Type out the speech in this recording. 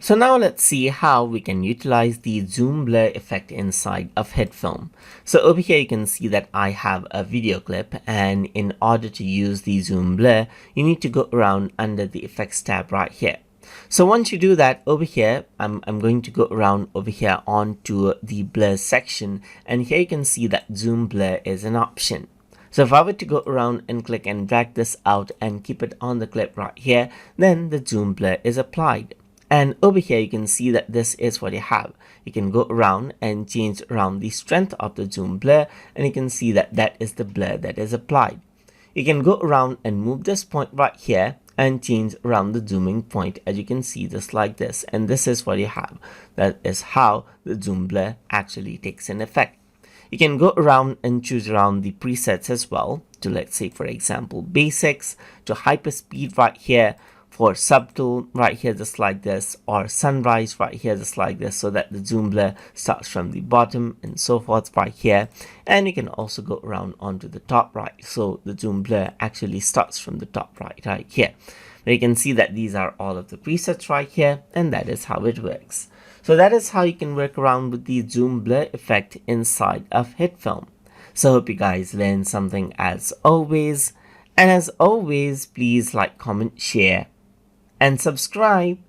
So now let's see how we can utilize the zoom blur effect inside of HitFilm. So over here you can see that I have a video clip, and in order to use the zoom blur, you need to go around under the effects tab right here. So once you do that, over here, I'm going to go around over here onto the blur section, and here you can see that zoom blur is an option. So if I were to go around and click and drag this out and keep it on the clip right here, then the zoom blur is applied. And over here you can see that this is what you have. You can go around and change around the strength of the zoom blur, and you can see that that is the blur that is applied. You can go around and move this point right here and change around the zooming point, as you can see, just like this, and this is what you have. That is how the zoom blur actually takes an effect. You can go around and choose around the presets as well, to, let's say, for example, basics, to hyperspeed right here, for subtle right here just like this, or sunrise right here just like this, so that the zoom blur starts from the bottom and so forth right here. And you can also go around onto the top right, so the zoom blur actually starts from the top right here. But you can see that these are all of the presets right here, and that is how it works. So that is how you can work around with the zoom blur effect inside of HitFilm. So hope you guys learned something as always, and as always, please like, comment, share and subscribe.